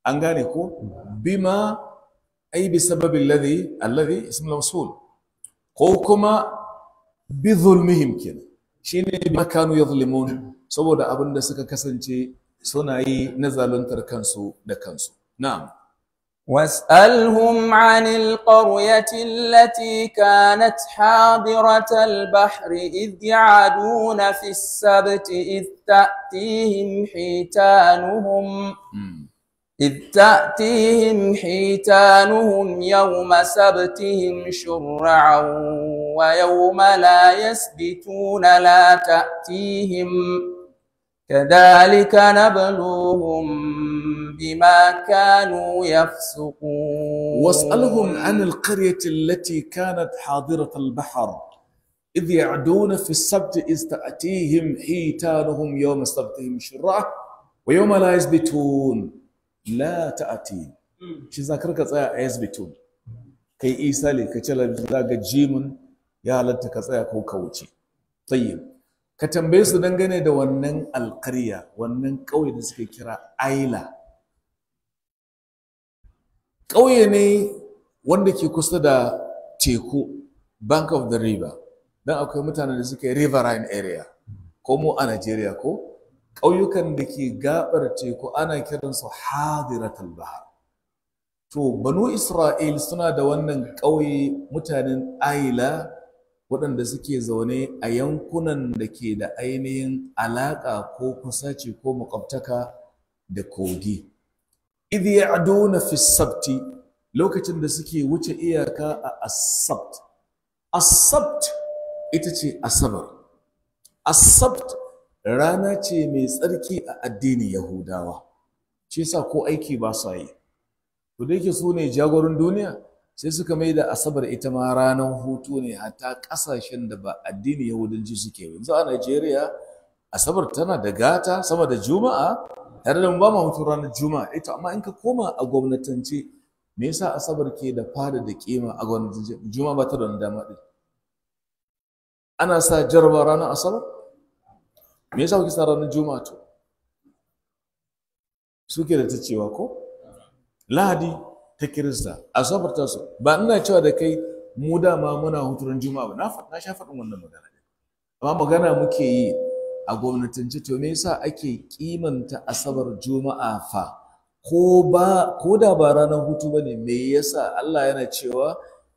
an gane ko. bima أي بسبب الذي اسم الموصول، قوكما بظلمهم كنا شيني ما كانوا يظلمون، سوى أبن دسك كسنتي صنعي نزل تركنسو دكنسو. نعم. واسألهم عن القرية التي كانت حاضرة البحر إذ يعدون في السبت إذ تأتيهم حيتانهم يوم سبتهم شرعا ويوم لا يسبتون لا تأتيهم كذلك نبلوهم بما كانوا يفسقون. واسألهم عن القرية التي كانت حاضرة البحر إذ يعدون في السبت إذ تأتيهم حيتانهم يوم سبتهم شرعا ويوم لا يسبتون لا تأتي. shi za karka tsaya a yasbitun kai isa ne ka ce zaga jimin ya halatta ka tsaya ko ka wuce. tayyib, ka tambaye su dangane da wannan alƙarya, wannan ƙauye da suke kira Aila. ƙauye ne wanda ke kusa da teku, bank of the river, don akwai mutanen da suke riverine area, ko mu a Najeriya ko ƙauyukan da ke gabar teku ana kiransu hadiratul bahar. to banu Isra'il suna da wannan ƙauye, mutanen Aila, waɗanda suke zaune a yankunan da ke da ainihin alaƙa ko kusaci ko makwabtaka da kogi. Idh ya'duna fi sabti, lokacin da suke wuce iyaka a as-sabt. As-sabt ita ce asabar. As-sabt rana ce mai tsarki a addinin Yahudawa. Shi yasa ko aiki ba sa yi. To da yake su ne jagoran duniya, sai suka mai da asabar ita ma ranar hutu ne hatta ƙasashen da ba addinin Yahudanci suke yi. Yanzu a Najeriya asabar tana da gata sama da Juma'a, tare da ba ma hutu ranar Juma'a. Ita amma in ka koma a gwamnatance, me yasa asabar ke da fada da kima a gwamnatance? Juma'a ba ta da wani dama ɗin. Ana sa jaraba ranar asabar? Me yasa kuke sa ranar Juma'a to? Suke da ta cewa ko? Lahadi ta Kirista, asabar ta su. Ba ina cewa da kai mu dama muna huturan Juma'a ba. Na sha faɗin wannan magana. Amma magana muke yi a gwamnatance, to me yasa ake kimanta asabar Juma'a fa? Ko da ba ranar hutu bane, me yasa Allah yana cewa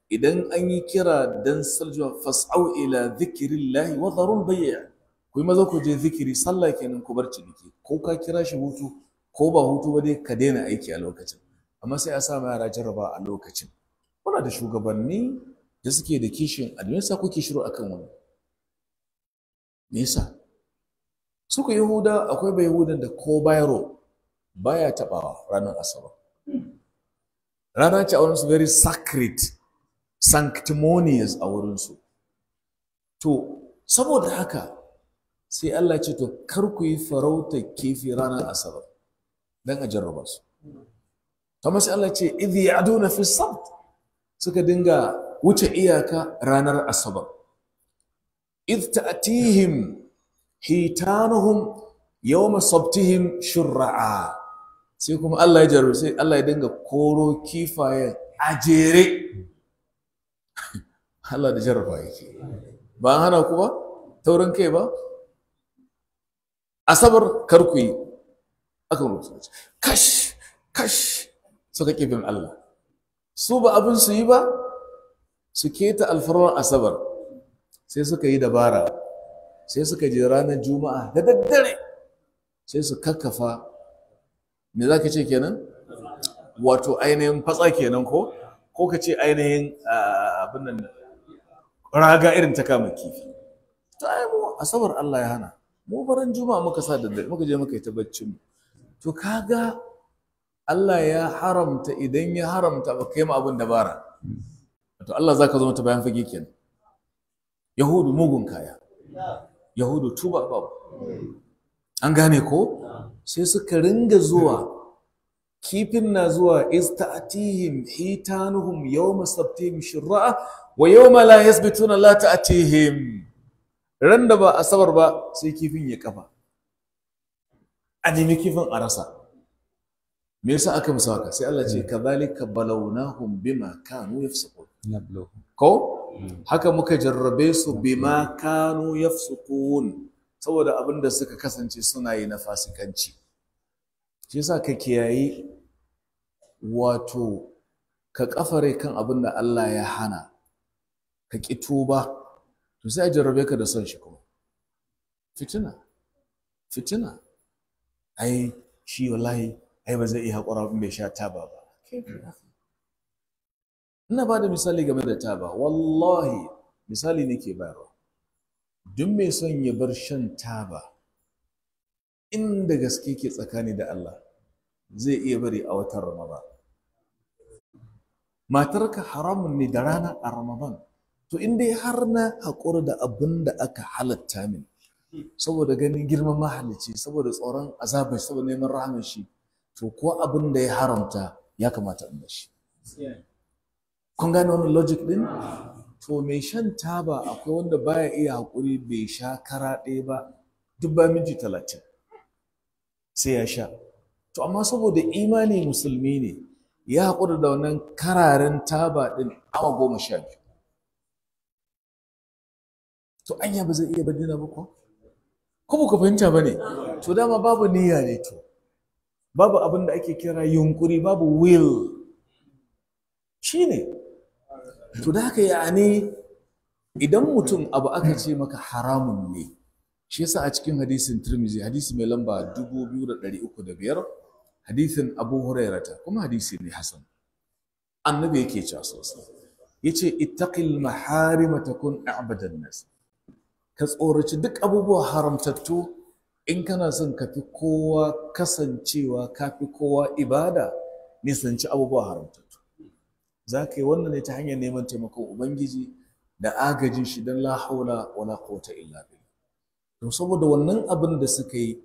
idan an yi kira dan saljuwa fas'au ila dhikrillahi wa dharul bay', ku yi maza ku je zikiri, sallah kenan, ku bar ciniki. Ko ka kira shi hutu ko ba hutu ba dai ka daina aiki a lokacin. Amma sai a sa ma yara jarraba a lokacin. Kuna da shugabanni da suke da kishin addini, yasa kuke shiru akan wannan? Me yasa? Suka Yahuda, akwai bai Yahudan da ko bayro baya tabawa ranar asabar. Rana ce a wurinsu very sacred, sanctimonious a wurinsu. To saboda haka sai Allah ce to kar ku yi farauta kifi ranar asabar dan a jarraba su. Kamar sai Allah ce idh ya'duna fi sabt, suka dinga wuce iyaka ranar asabar. Idh ta'tihim hitanuhum yawma sabtihim shurra'a, sai kuma Allah ya jarrabe, sai Allah ya dinga koro kifayen a jere. Allah da jarraba yake. Ba an hana ku ba? Taurin kai ba? Asabar kar ku yi. Aka rubuta kash kash, suka kifin Allah. Su ba abin su yi ba, su keta alfarwar asabar. Sai suka yi dabara, sai suka je ranar Juma'a da daddare, sai su kakkafa, me za ka ce kenan? Wato ainihin fatsa kenan ko ka ce ainihin abin nan raga irin ta kama kifi. To ai mu asabar Allah ya hana. Mu baran Juma'a muka sa daddare, muka je muka yi ta baccin mu. To kaga Allah ya haramta, idan ya haramta ba kai ma abin dabara. To Allah zaka zo mata bayan fage kenan. Yahudu mugun kaya. Yahudu tuba babu. An gane ko? Sai suka ringa zuwa, kifin na zuwa, ista'tihim hitanuhum yawma sabtihim shurra'a wa yawma la yasbituna la ta'tihim. Ran da ba asabar ba sai kifin ya kafa. A nemi kifin a rasa. Me yasa aka musu haka? Sai Allah ce kadhalika balawnahum bima kanu yafsukun. Ko haka muka jarrabe su bima kanu yafsukun, saboda abin da suka kasance suna yi na fasikanci. Shi yasa ka kiyayi, wato ka kafare kan abin da Allah ya hana, ka ki tuba, to sai a jarrabe ka da son shi kuma. Fitina. Ai shi wallahi ai ba zai iya haƙura in bai sha taba ba. Ina ba da misali game da taba, wallahi misali nake bayarwa. Duk mai son ya bar shan taba, inda gaske ke tsakani da Allah, zai iya bari a watan Ramadan. Matarka haramun ne da rana a Ramadan, to in dai har na haƙura da abin da aka halatta min saboda ganin girman mahalicci, saboda tsoron azabar, saboda neman rahaman shi, to ko abin da ya haramta ya kamata in bashi. Kun gane wannan logic din? To mai shan taba akwai wanda baya iya haƙuri bai sha kara ɗaya ba duk ba minti 30 sai ya sha. To amma saboda imani musulmi ne, ya haƙura da wannan kararen taba ɗin awa 12. To anya ba zai iya badina ba ko? Ko ba ku fahimta ba ne? To dama babu niyya ne to. Babu abin da ake kira yunkuri, babu will. Shi ne. To da haka yani idan mutum abu aka ce maka haramun ne, shi yasa a cikin hadisin Tirmidhi, hadisi mai lamba 2305, hadisin Abu Hurairata, kuma hadisi ne hasan, annabi yake cewa sosai, yace ittaqil maharima takun a'badan nas, ka tsoraci duk abubuwa haramtattu in kana son ka fi kowa kasancewa, ka fi kowa ibada, nisanci abubuwa haramtattu. Za ka yi wannan ne ta hanyar neman taimakon Ubangiji da agajin shi don la haula wala quwwata illa billah. To saboda wannan abin da suka yi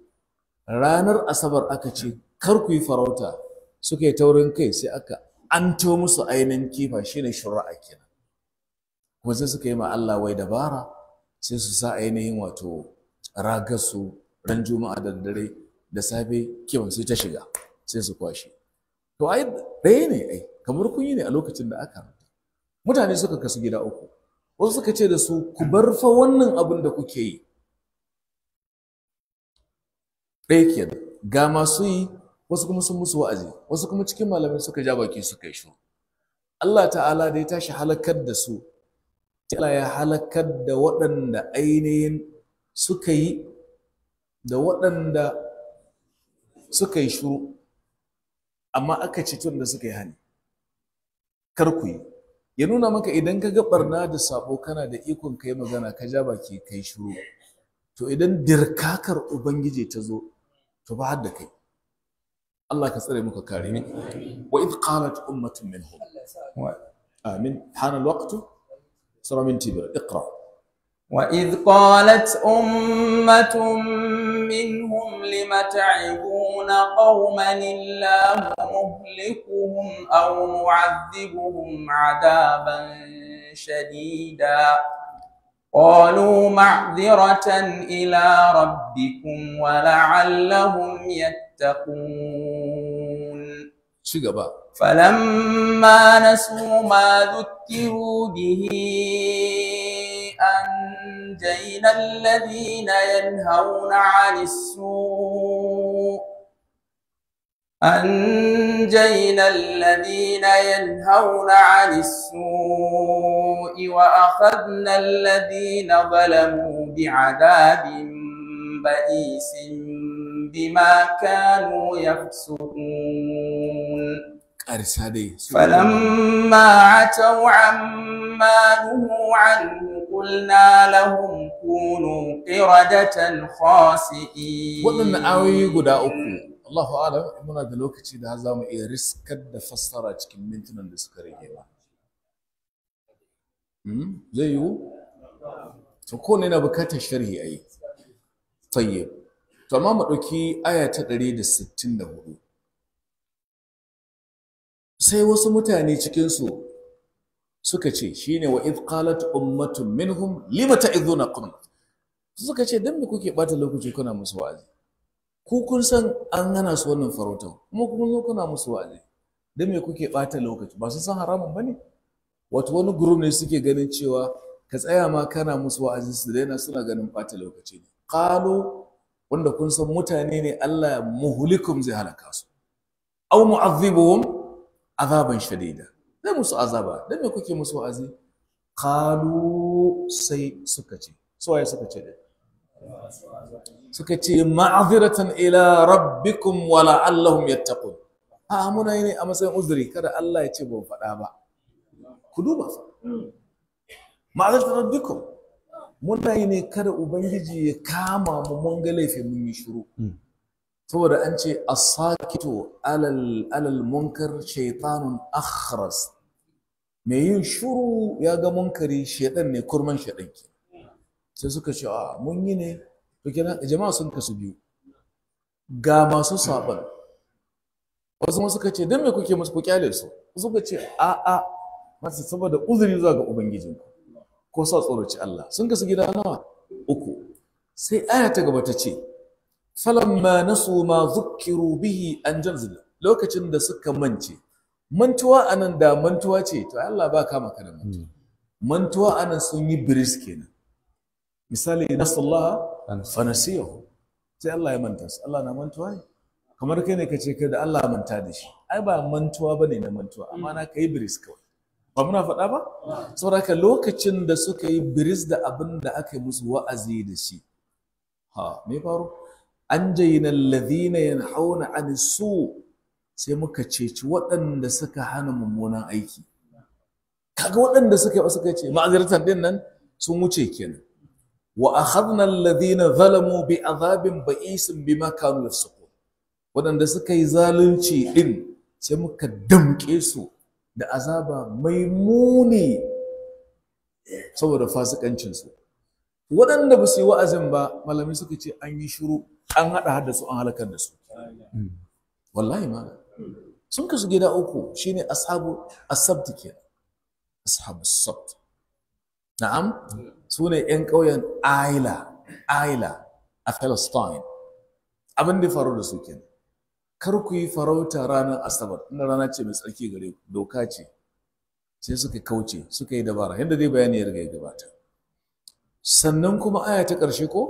ranar Asabar aka ce kar ku yi farauta, suka yi taurin kai, sai aka anto musu ainihin kifa, shine shurra'a kenan. Kuma sai suka yi ma Allah wai dabara, sai su sa ainihin wato ragarsu ran juma'a da dare da safe kiwon sai ta shiga sai su kwashe. To ai ɗaya ne, ai kamar kun yi ne a lokacin da aka ranta. Mutane suka kasu gida uku, wasu suka ce da su ku bar fa wannan abin da kuke yi. Ɗaya kenan, ga masu yi, wasu kuma sun musu wa'azi, wasu kuma cikin malamai suka ja baki suka yi shiru. Allah ta'ala da ya tashi halakar da su, Allah ya halakar da waɗanda ainihin suka yi da waɗanda suka yi shuru, amma aka ci tun da suka yi hani kar ku yi. Ya nuna maka idan ka ga barna da sabo kana da ikon kai magana, ka ja baki kai shuru, to idan dirkakar ubangiji ta zo to ba har da kai. Allah ka tsare muka kare ni. Wa id qalat ummatun minhum, amin, hana alwaqtu سورة من تبر اقرأ. وإذ قالت أمة منهم لم تعظون قوما الله مهلكهم أو معذبهم عذابا شديدا قالوا معذرة إلى ربكم ولعلهم يتقون. فلما نسوا ما ذكروا به أنجينا الذين ينهون عن السوء وأخذنا الذين ظلموا بعذاب بئيس بما كانوا يفسقون. فلما عتوا عما نهوا عنه قلنا لهم كونوا قردة خاسئين. waɗannan ayoyi guda uku, Allahu a'lam, muna da lokaci da za mu iya riskar da fassara cikin mintunan da suka rage ba. Zai yiwu? To ko ne na bukatar sharhi ayi. Tayyib. To amma mu ɗauki aya ta 164. Sai wasu mutane cikinsu suka ce, shine wa idh qalat ummatun minhum lima ta'idhuna qawman, suka ce dan me kuke bata lokaci kuna musu wa'azi, ku kun san an hana su wannan farautar kuma kun zo kuna musu wa'azi, dan me kuke bata lokaci, ba su san haramun bane? Wato wani group ne suke ganin cewa ka tsaya ma kana musu wa'azi su daina, suna ganin bata lokaci ne. Qalu, wanda kun san mutane ne Allah muhlikum zai halaka su, aw mu'adhibuhum azaban shadida, zai musu azaba, dan me kuke musu wa'azi? Qalu, sai suka ce, suwaye suka ce da suka ce ma'aziratan ila rabbikum wa la'allahum yattaqun. Muna yi ne a matsayin uzuri, kada Allah ya ce ba faɗa ba. Ku duba fa, ma'aziratan rabbikum, muna yi ne kada ubangiji ya kama mu mun ga laifin mun yi shiru. Saboda an ce as-sakitu alal munkar shaytanun akhras, mai yin shuru ya ga munkari shedan ne, kurman shedan ke. Sai suka ce mun yi ne, to kenan jama'a sun kasu biyu, ga masu saban, wasu suka ce dan me kuke musu, ku kyale su, suka ce masu saboda uzuri zuwa ga ubangijinku ko sa tsoroci Allah. Sun kasu gida nawa? Uku. Sai aya ta gaba ta ce falamma nasu ma zukkiru bihi anjalna, lokacin da suka mance. Mantuwa anan da mantuwa ce to Allah ba kama ka da mantuwa. Mantuwa anan sun yi biris kenan. Misali nasallaha fa nasiyahu, sai Allah ya manta su. Allah na mantuwa ne? Kamar kai ne ka ce kai da Allah manta da shi, ai ba mantuwa bane na mantuwa, amma na kai biris kawai. ba muna faɗa ba saboda lokacin da suka yi biris da abin da aka yi musu wa'azi da shi me faru an jayyana alladhina yanhauna an su sai muka ceci waɗanda suka hana mummunan aiki kaga waɗanda suka ce ma'aziratan din nan sun wuce kenan wa akhadna alladhina zalamu bi azabin ba'isin bima kanu yafsukun waɗanda suka yi zalunci din sai muka damƙe su da azaba mai muni saboda fasikancinsu waɗanda ba su yi wa'azin ba malamai suka ce an yi shiru an haɗa hada su an halakar da su wallahi ma sun kasu gida uku shine ashabu as-sabt kenan ashabu as-sabt na'am su ne 'yan ƙauyen Aila a Palestine abin da faru da su kenan kar ku yi farauta ranar asabar inda rana ce mai tsarki gare ku doka ce sai suka kauce suka yi dabara yadda dai bayani ya riga ya gabata sannan kuma aya ta ƙarshe ko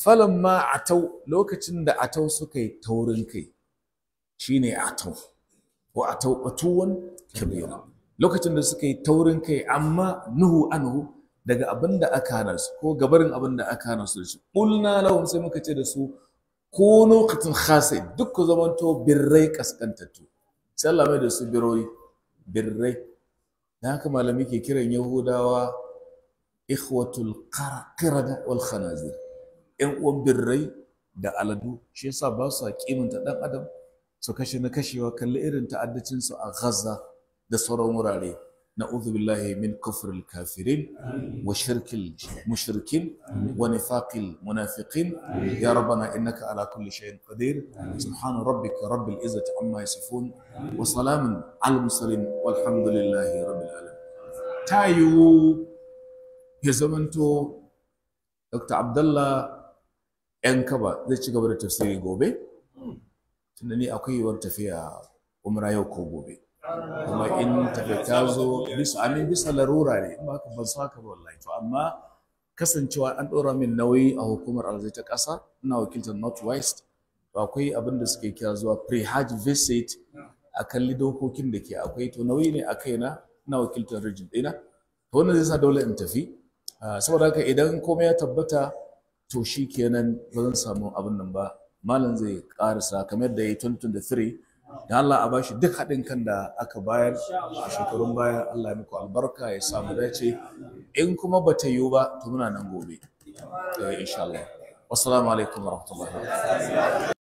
falamma atau lokacin da atau suka yi taurin kai shine atau wa atau atuwan kabira lokacin da suka yi taurin kai amma nuhu anhu daga abin da aka hana su ko gabarin abin da aka hana su da shi qulna lahum sai muka ce da su kono katin khasi duk ku zamanto birrai kaskantattu sai Allah mai da su birrai da haka malami ke kiran yahudawa ikhwatul qirada wal khanazir yan uwan birrai da aladu shi yasa ba su kimanta dan adam su kashe na kashewa kalli irin ta'addacin su a Gaza da sauran wurare na'udhu billahi min kufril kafirin wa shirkil mushrikin wa nifaqil munafiqin ya rabbana innaka ala kulli shay'in qadir subhana rabbika rabbil izzati amma yasifun wa salamun al mursalin walhamdulillahi rabbil alamin tayu ya zamanto Dr. Abdullah Yankaba zai ci gaba da tafsiri gobe tunda ni akwai yiwuwar tafiya umra yau ko gobe kuma in tafiya ta zo bisa larura ne in ba ka ban saka ba wallahi to amma kasancewa an ɗora min nauyi a hukumar alzai ta ƙasa ina wakiltar northwest to akwai abin da suke kira zuwa pre-hajj visit a kalli dokokin da ke akwai to nauyi ne a kaina ina wakiltar region ɗina to wannan zai sa dole in tafi saboda haka idan komai ya tabbata to shi kenan ba zan samu abin nan ba malam zai ƙarasa kamar da ya yi 2023 da Allah a bashi duk haɗin kan da aka bayar a shekarun baya Allah ya muku albarka ya samu dace in kuma ba ta yiwu ba to muna nan gobe insha Allah wassalamu alaikum warahmatullahi wabarakatuh